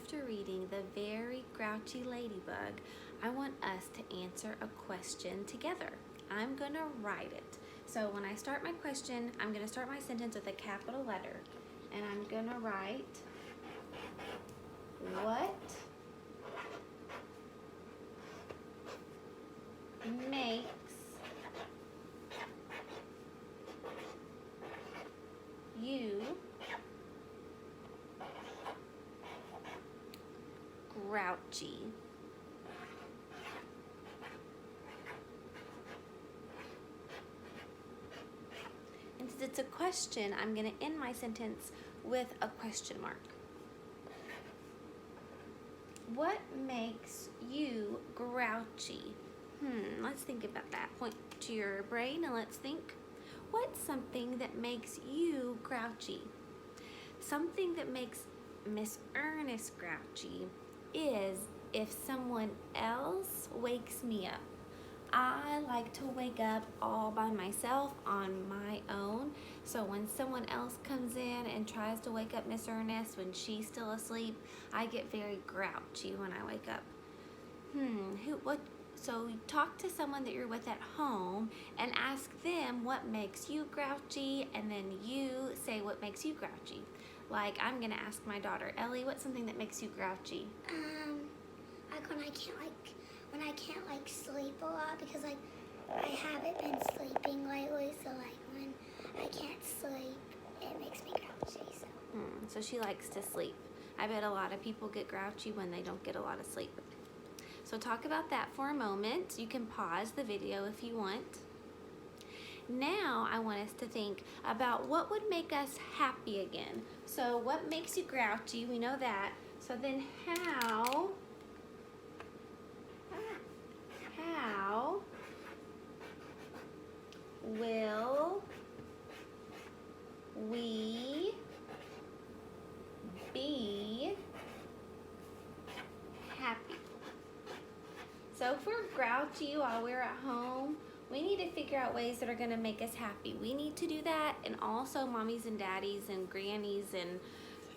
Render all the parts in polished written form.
after reading The Very Grouchy Ladybug, I want us to answer a question together. I'm going to write it. So when I start my question, I'm going to start my sentence with a capital letter. And I'm going to write, what makes you grouchy? And since it's a question, I'm going to end my sentence with a question mark. What makes you grouchy? Let's think about that. Point to your brain and let's think. What's something that makes you grouchy? Something that makes Miss Ernest grouchy is if someone else wakes me up. I like to wake up all by myself on my own. So when someone else comes in and tries to wake up Miss Ernest when she's still asleep, I get very grouchy when I wake up. So talk to someone that you're with at home and ask them what makes you grouchy, and then you say what makes you grouchy. Like, I'm gonna ask my daughter, Ellie, what's something that makes you grouchy? Like when I can't sleep a lot, because I haven't been sleeping lately, so when I can't sleep, it makes me grouchy. So she likes to sleep. I bet a lot of people get grouchy when they don't get a lot of sleep. So talk about that for a moment. You can pause the video if you want. Now I want us to think about what would make us happy again. So what makes you grouchy? We know that. So then how will we be happy? So if we're grouchy while we're at home, we need to figure out ways that are going to make us happy. We need to do that, and also mommies and daddies and grannies and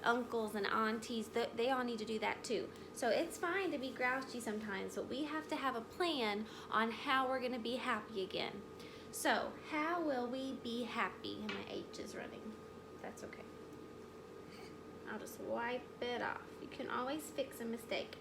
uncles and aunties, they all need to do that too. So it's fine to be grouchy sometimes, but we have to have a plan on how we're going to be happy again. So how will we be happy? And my H is running. That's okay. I'll just wipe it off. You can always fix a mistake.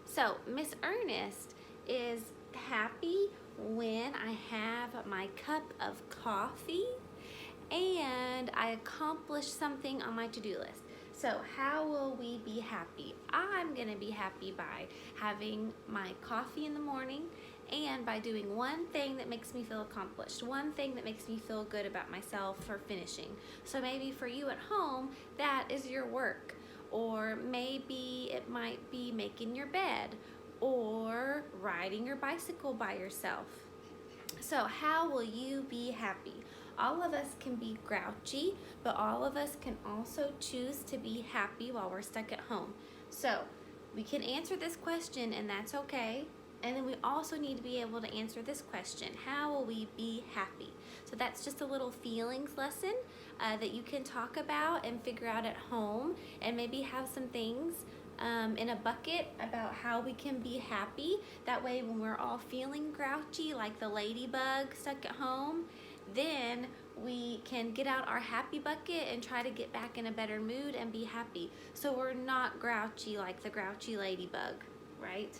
So Miss Ernest is happy when I have my cup of coffee and I accomplish something on my to-do list. So how will we be happy? I'm gonna be happy by having my coffee in the morning and by doing one thing that makes me feel accomplished, one thing that makes me feel good about myself for finishing. So maybe for you at home, that is your work, or maybe it might be making your bed or riding your bicycle by yourself. So how will you be happy? All of us can be grouchy, but all of us can also choose to be happy while we're stuck at home. So we can answer this question, and that's okay. And then we also need to be able to answer this question: how will we be happy? So that's just a little feelings lesson that you can talk about and figure out at home, and maybe have some things in a bucket about how we can be happy. That way when we're all feeling grouchy like the ladybug stuck at home, then we can get out our happy bucket and try to get back in a better mood and be happy. So we're not grouchy like the grouchy ladybug, right?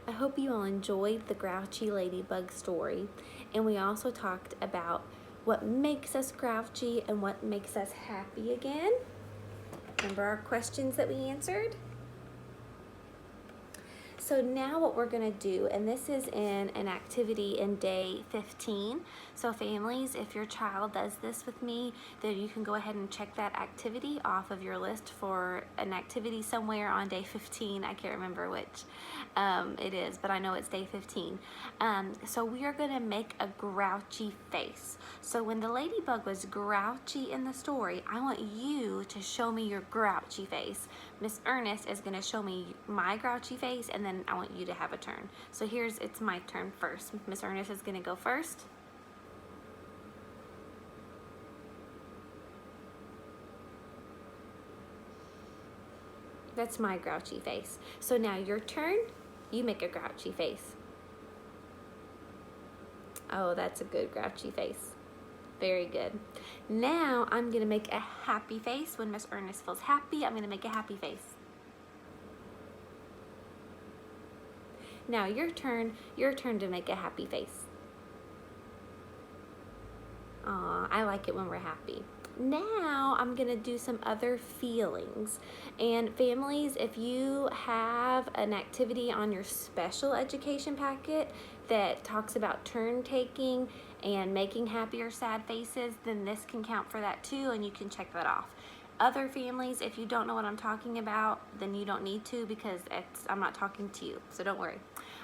I hope you all enjoyed the grouchy ladybug story, and we also talked about what makes us grouchy and what makes us happy again. Remember our questions that we answered? So now what we're gonna do, and this is in an activity in day 15. So families, if your child does this with me, then you can go ahead and check that activity off of your list for an activity somewhere on day 15. I can't remember which it is, but I know it's day 15. So we are gonna make a grouchy face. So when the ladybug was grouchy in the story, I want you to show me your grouchy face. Miss Ernest is gonna show me my grouchy face, and then I want you to have a turn. So it's my turn first. Miss Ernest is gonna go first. That's my grouchy face. So now your turn, you make a grouchy face. Oh, that's a good grouchy face. Very good. Now I'm gonna make a happy face. When Miss Ernest feels happy, I'm gonna make a happy face. Now your turn to make a happy face. Aw, I like it when we're happy. Now I'm gonna do some other feelings. And families, if you have an activity on your special education packet that talks about turn taking and making happy or sad faces, then this can count for that too, and you can check that off. Other families, if you don't know what I'm talking about, then you don't need to, because I'm not talking to you, so don't worry.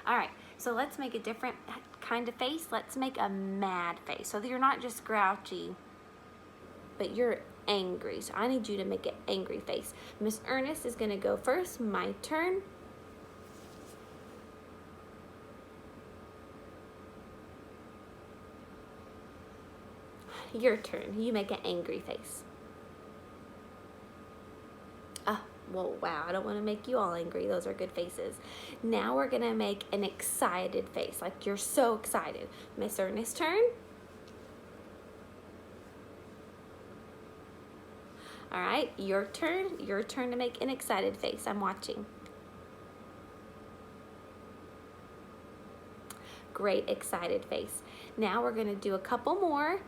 All right, so let's make a different kind of face. Let's make a mad face. So you're not just grouchy, but you're angry. So I need you to make an angry face. Miss Ernest is gonna go first. My turn. Your turn. You make an angry face. Well, wow, I don't want to make you all angry. Those are good faces. Now we're going to make an excited face, like you're so excited. Miss Ernest's turn. All right, your turn to make an excited face. I'm watching. Great, excited face. Now we're going to do a couple more.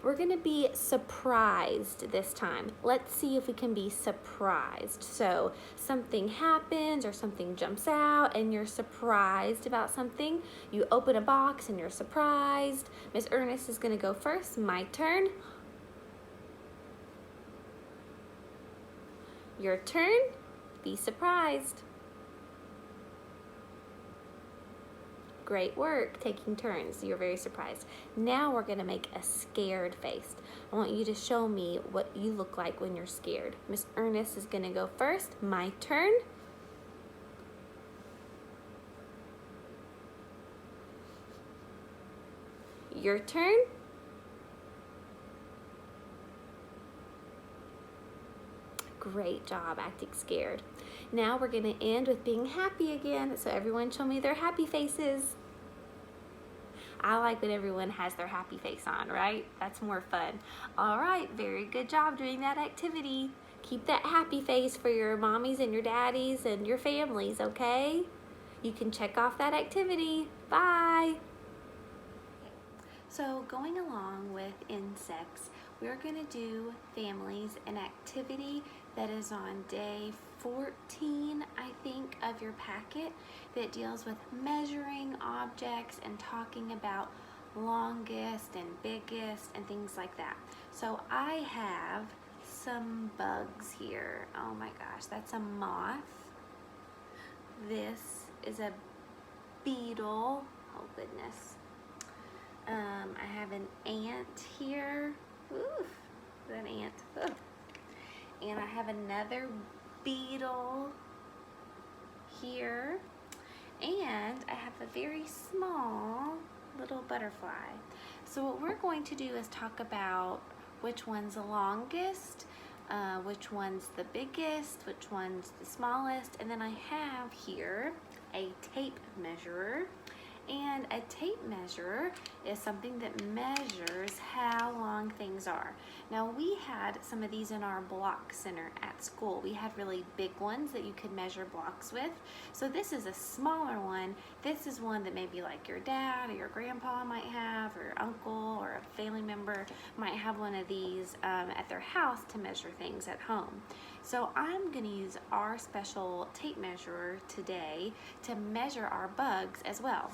We're gonna be surprised this time. Let's see if we can be surprised. So something happens or something jumps out and you're surprised about something. You open a box and you're surprised. Miss Ernest is gonna go first. My turn. Your turn. Be surprised. Great work, taking turns. You're very surprised. Now we're gonna make a scared face. I want you to show me what you look like when you're scared. Miss Ernest is gonna go first. My turn. Your turn. Great job acting scared. Now we're gonna end with being happy again. So everyone show me their happy faces. I like when everyone has their happy face on, right? That's more fun. All right, very good job doing that activity. Keep that happy face for your mommies and your daddies and your families, okay? You can check off that activity. Bye. So going along with insects, we're gonna do families an activity that is on day 14, I think, of your packet that deals with measuring objects and talking about longest and biggest and things like that. So I have some bugs here. Oh my gosh, that's a moth. This is a beetle. Oh goodness. I have an ant here. Oof, an ant. Ugh. And I have another beetle here. And I have a very small little butterfly. So what we're going to do is talk about which one's the longest, which one's the biggest, which one's the smallest. And then I have here a tape measurer. And a tape measure is something that measures how long things are. Now we had some of these in our block center at school. We had really big ones that you could measure blocks with. So this is a smaller one. This is one that maybe like your dad or your grandpa might have, or your uncle or a family member might have one of these at their house to measure things at home. So I'm gonna use our special tape measurer today to measure our bugs as well.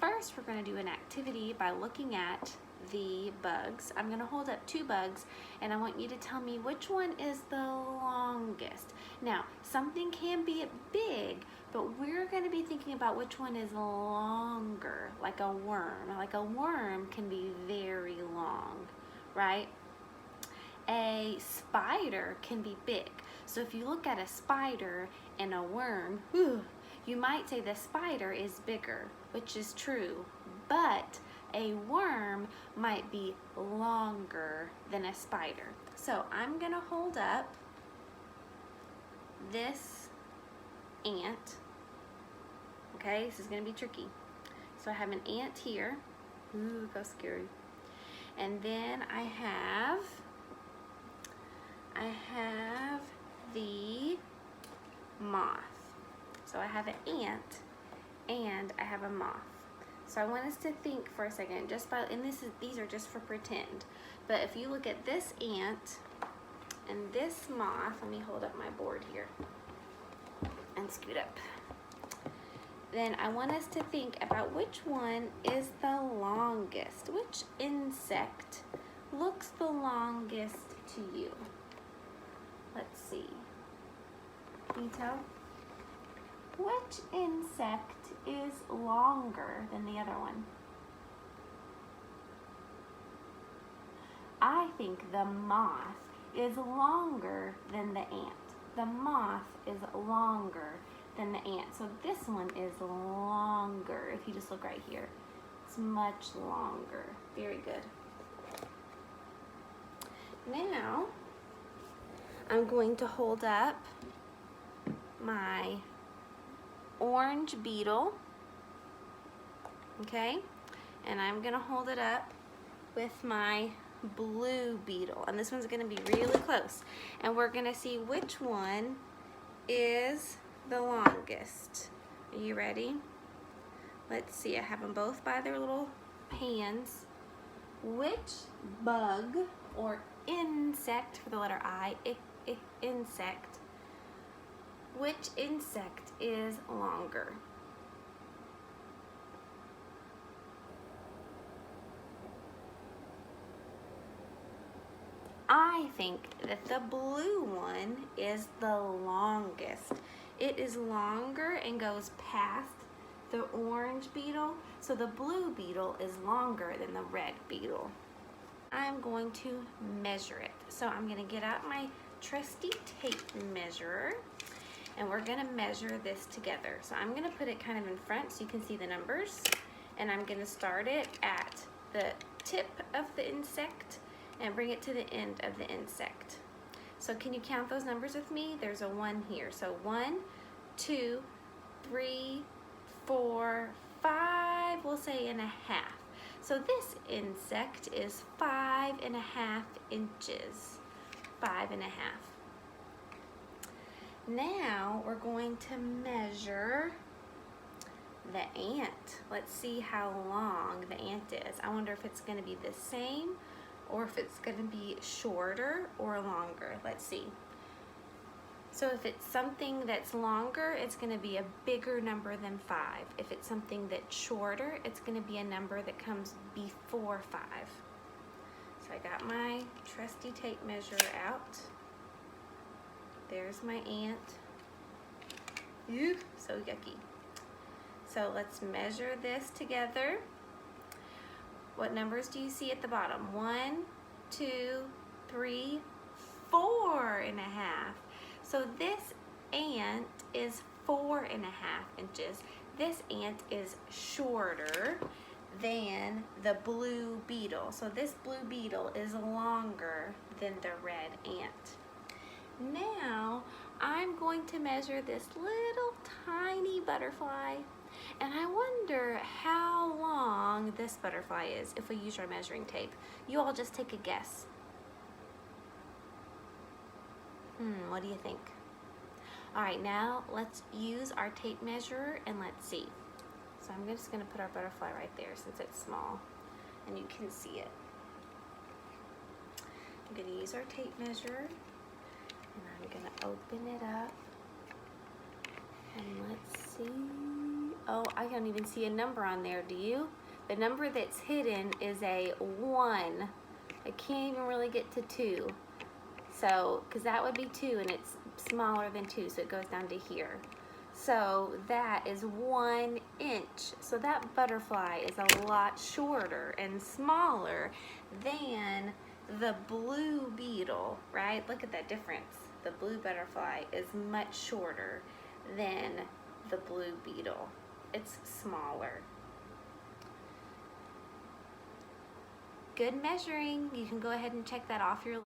First, we're gonna do an activity by looking at the bugs. I'm gonna hold up 2 bugs and I want you to tell me which one is the longest. Now, something can be big, but we're gonna be thinking about which one is longer, like a worm. Like a worm can be very long, right? A spider can be big. So if you look at a spider and a worm, you might say the spider is bigger, which is true, but a worm might be longer than a spider. So I'm gonna hold up this ant. Okay, this is gonna be tricky. So I have an ant here. Ooh, look how scary. And then I have the moth. So I have an ant and I have a moth. So I want us to think for a second, these are just for pretend. But if you look at this ant and this moth, let me hold up my board here and scoot up. Then I want us to think about which one is the longest. Which insect looks the longest to you? Let's see. Can you tell? Which insect is longer than the other one? I think the moth is longer than the ant. The moth is longer than the ant. So this one is longer. If you just look right here, it's much longer. Very good. Now, I'm going to hold up my orange beetle, okay? And I'm gonna hold it up with my blue beetle. And this one's gonna be really close. And we're gonna see which one is the longest. Are you ready? Let's see, I have them both by their little hands. Which bug or insect, for the letter I, insect, which insect is longer? I think that the blue one is the longest. It is longer and goes past the orange beetle, so the blue beetle is longer than the red beetle. I'm going to measure it. So I'm gonna get out my trusty tape measurer and we're gonna measure this together. So I'm gonna put it kind of in front so you can see the numbers, and I'm gonna start it at the tip of the insect and bring it to the end of the insect. So can you count those numbers with me? There's a 1 here. So 1, 2, 3, 4, 5, we'll say and a half. So this insect is 5.5 inches. 5.5. Now we're going to measure the ant. Let's see how long the ant is. I wonder if it's gonna be the same or if it's gonna be shorter or longer. Let's see. So if it's something that's longer, it's gonna be a bigger number than 5. If it's something that's shorter, it's gonna be a number that comes before 5. So I got my trusty tape measure out. There's my ant. Ew, so yucky. So let's measure this together. What numbers do you see at the bottom? 1, 2, 3, 4.5. So this ant is 4.5 inches. This ant is shorter than the blue beetle. So this blue beetle is longer than the red ant. Now I'm going to measure this little tiny butterfly, and I wonder how long this butterfly is if we use our measuring tape. You all just take a guess. What do you think? All right, now let's use our tape measure and let's see. So I'm just gonna put our butterfly right there since it's small and you can see it. I'm gonna use our tape measure and I'm gonna open it up and let's see. Oh, I don't even see a number on there, do you? The number that's hidden is a 1. I can't even really get to 2. So, because that would be 2 and it's smaller than 2, so it goes down to here. So that is 1 inch. So that butterfly is a lot shorter and smaller than the blue beetle, right? Look at that difference. The blue butterfly is much shorter than the blue beetle. It's smaller. Good measuring. You can go ahead and check that off your